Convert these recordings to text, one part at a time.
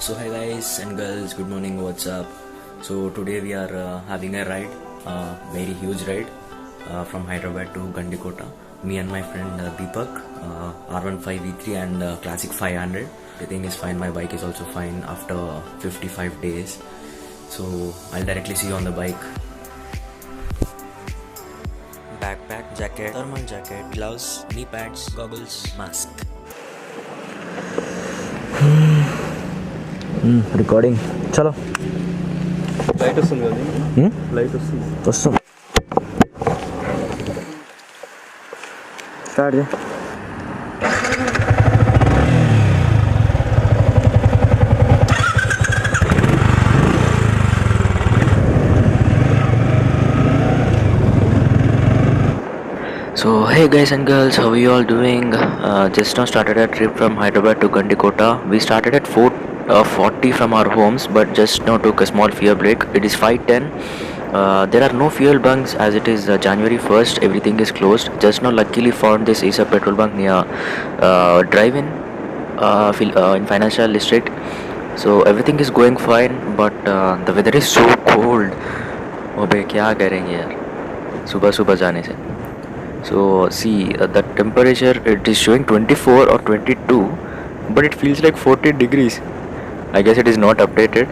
So hi guys and girls, good morning, what's up? So today we are having a ride, very huge ride from Hyderabad to GandiKota. Me and my friend Deepak, r15 V3 and classic 500. Everything is fine, my bike is also fine after 55 days. So I'll directly see you on the bike. Backpack, jacket, thermal jacket, gloves, knee pads, goggles, mask. Recording చలో light వస్తుంది కదా light వస్తుంది start చేయి. So hey guys and girls, how are you all doing? Just now started a trip from Hyderabad to GandiKota. We started at 4:40 from our homes, but just now took a small fuel break. It is 5:10. There are no fuel bunks as it is January 1st. Everything is closed. Just now luckily found this is a petrol bunk near drive-in in financial district. So everything is going fine, but the weather is so cold. अबे क्या करेंगे यार सुबह सुबह जाने से. So see the temperature, it is showing 24 or 22, but it feels like 40 degrees. I guess it is not updated.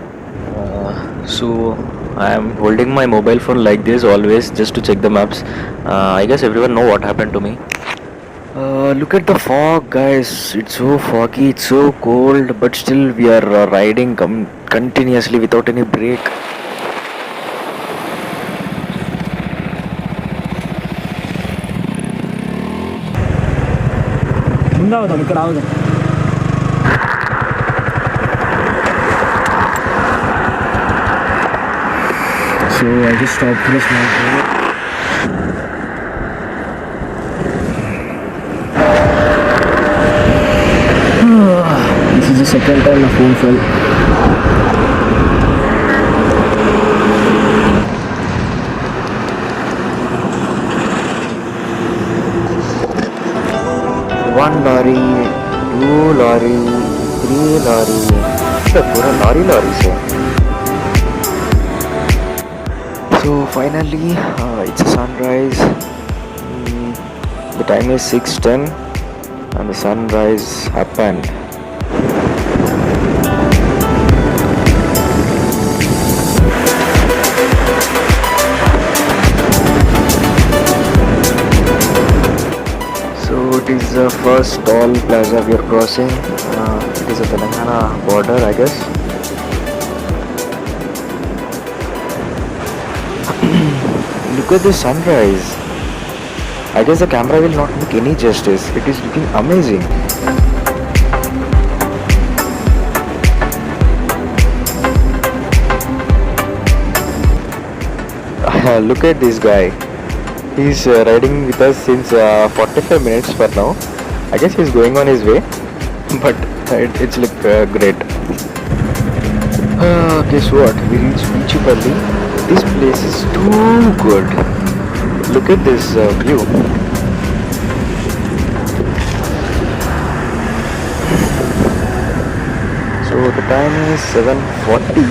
So I am holding my mobile phone like this always just to check the maps. I guess everyone know what happened to me. Look at the fog guys, it's so foggy, it's so cold, but still we are riding continuously without any break. ముందావుదాం ఇక్కడ ఆవుదాం So I just stopped for a small break. This is the second time my phone fell. One lorry, two lorry, three lorry. पूरा lorry से. So finally, it's a sunrise. The time is 6:10, and the sunrise happened. It is the first toll plaza we are crossing. It is a Telangana border, I guess. Look at the sunrise. I guess the camera will not make any justice. It is looking amazing. Look at this guy. He's riding with us since 45 minutes for now. I guess he's going on his way, but it's like great. Guess what? We reached Pichupalli. This place is too good. Look at this view. So the time is 7:40.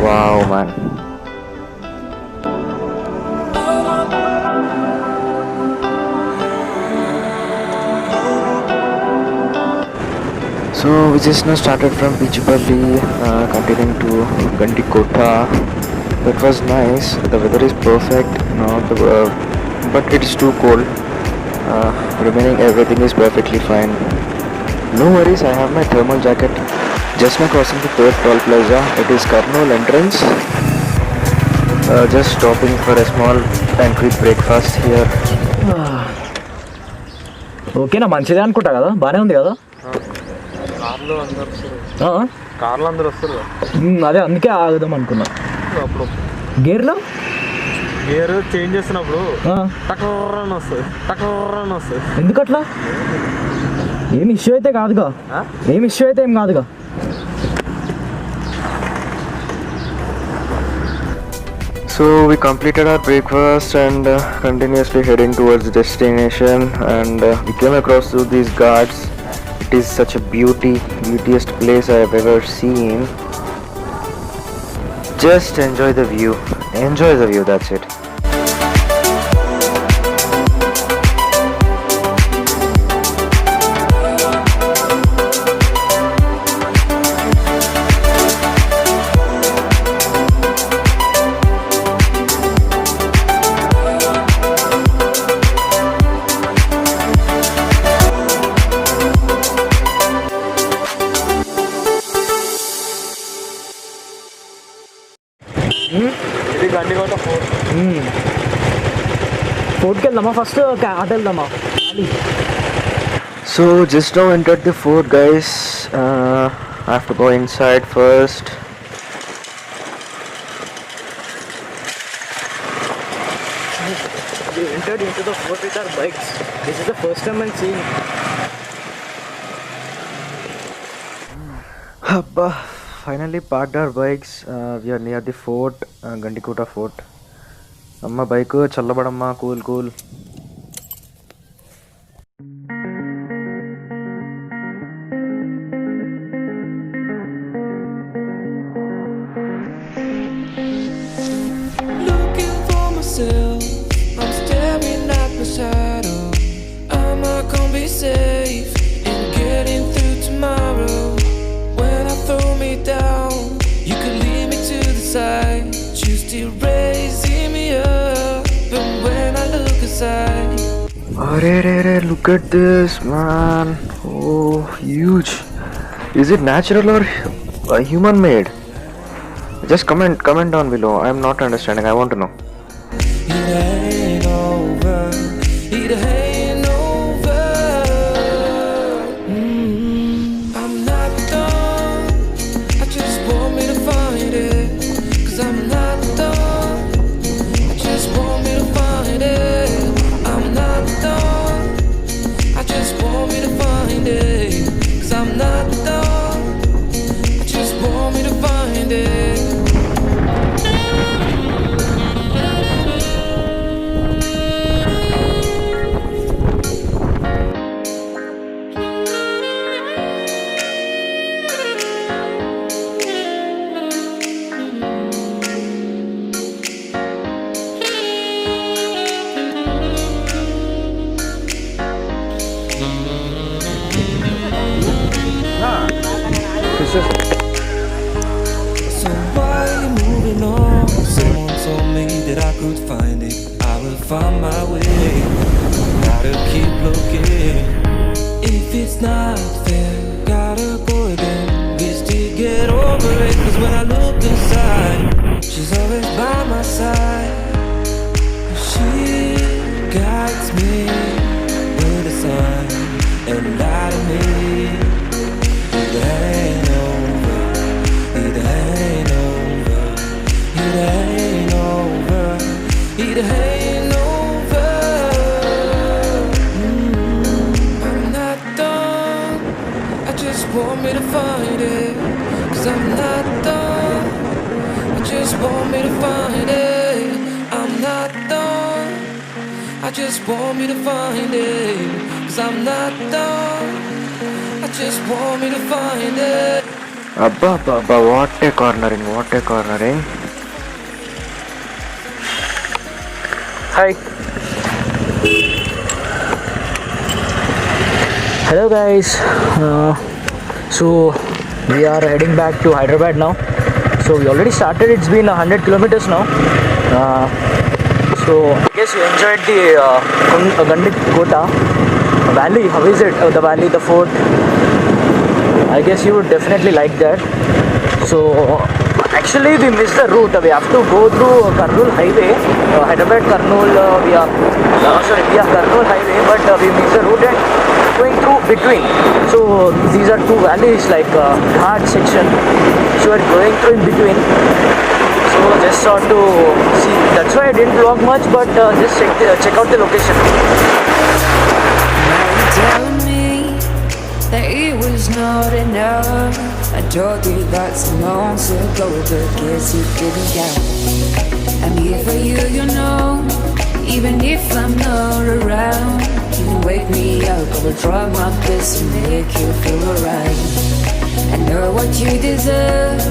Wow, man. So we just now started from Pichupalli, continuing to GandiKota. That was nice. The weather is perfect, but it is too cold. Remaining everything is perfectly fine. No worries, I have my thermal jacket. Just now crossing the third toll plaza. It is Karnool entrance. Just stopping for a small and quick breakfast here. ఓకేనా మంచిదే అనుకుంటా కదా, బాగానే ఉంది కదా. కార్లో అందరు వస్తారు. అదే అందుకే ఆగుదాం అనుకున్నా. అప్పుడు గేర్ చేంజ్ చేసినప్పుడు టకర్రని వస్తుంది. ఎందుకట్లా? ఏం ఇష్యూ అయితే కాదుగా. ఏం కాదుగా. So we completed our breakfast and continuously heading towards destination, and we came across to these guards. It is such a beautiest place I have ever seen. Just enjoy the view. Enjoy the view, that's it. ఇది Gandikota fort. ఫోర్ట్కి వెళ్దామా first అటు వెళ్దామా? So just now entered the fort, guys. I have to go inside first. We entered into the fort with our bikes. This is the first time I'm seeing. Abba, finally parked our bikes. We are near the fort, GandiKota fort. Amma bike challabadamma, cool. Looking for myself, I'm staring at my shadow. Am I gonna be safe in getting through tomorrow? When I throw me down, you could lead me to the side. You still raising me up, but when I look aside, Arre, look at this, man. Oh, huge. Is it natural or human made? Just comment down below. I'm not understanding. I want to know. it ain't over. It ain't over. I'm not done. I just want me to find it. 'Cause I'm not done. I just want me to find it. I'm not done. I just want me to find it. 'Cause I'm not done. I just want me to find it. So why are you moving on? Someone told me that I could find it. I will find my way. Gotta keep looking. If it's not there, gotta go again. Wish to get over it. 'Cause when I look inside, she's always by my side. She guides me with a sign and light of me. It ain't over. It ain't over. It ain't over. It ain't over. I'm not done. I just want me to find it. 'Cause I'm not done. I just want me to find it. I'm not done. I just want me to find it. 'Cause I'm not done. I just want me to find it. Abba, what a cornering. Hi. Hello guys. So we are heading back to Hyderabad now. So we already started. It's been 100 kilometers now. So I guess you enjoyed the GandiKota valley. How is it? The valley, the fort. I guess you would definitely like that. So actually we missed the route. We have to go through Kurnool highway, Hyderabad Kurnool. We are Kurnool highway, but we missed the route and going through between. So these are two valleys like Ghat section. So we're going through in between. So just sort to see. That's why I didn't vlog much, but just check out the location. Telling me that it was not enough. I told you that some months ago, but guess you didn't count. I'm here for you, you know, even if I'm not around. You can wake me up, I will try my best to make you feel alright. I know what you deserve,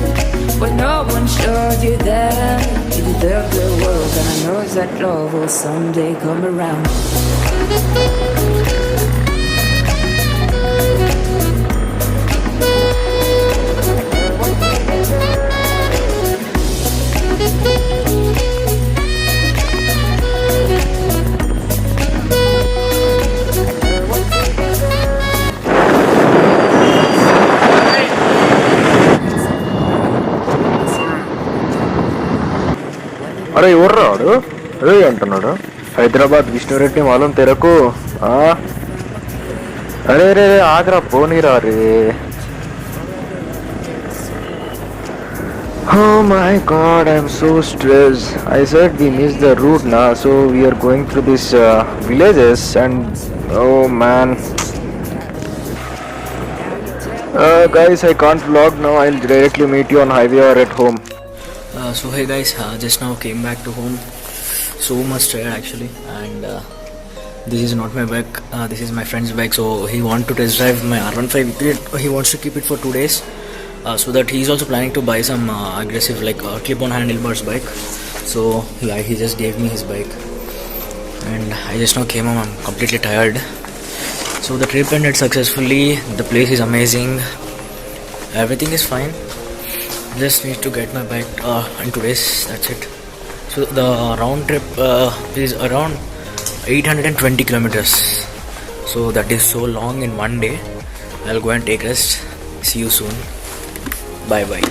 but no one showed you that. You deserve the world, and I know that love will someday come around. అరే ఎవరు రాడు అదే అంటున్నాడు హైదరాబాద్ విష్ణు రెడ్డి మాలం తెరకు అరే రే ఆగ్రా పోనీరా రే Oh my god, I'm so stressed. I said we missed the route now, so we are going through these villages and oh man. Guys, I can't vlog now. I'll directly meet you on highway or at home. So hey guys, just now came back to home. So much tired actually, and this is not my bike. This is my friend's bike. So he wants to test drive my r15. He wants to keep it for 2 days. So that he's also planning to buy some aggressive like clip-on handlebars bike. So yeah, he just gave me his bike, and I just now came home. I'm completely tired. So the trip ended successfully. The place is amazing. Everything is fine. Just need to get my bike in 2 days. That's it. So the round trip is around 820 kilometers. So that is so long in one day. I'll go and take rest. See you soon. Bye bye.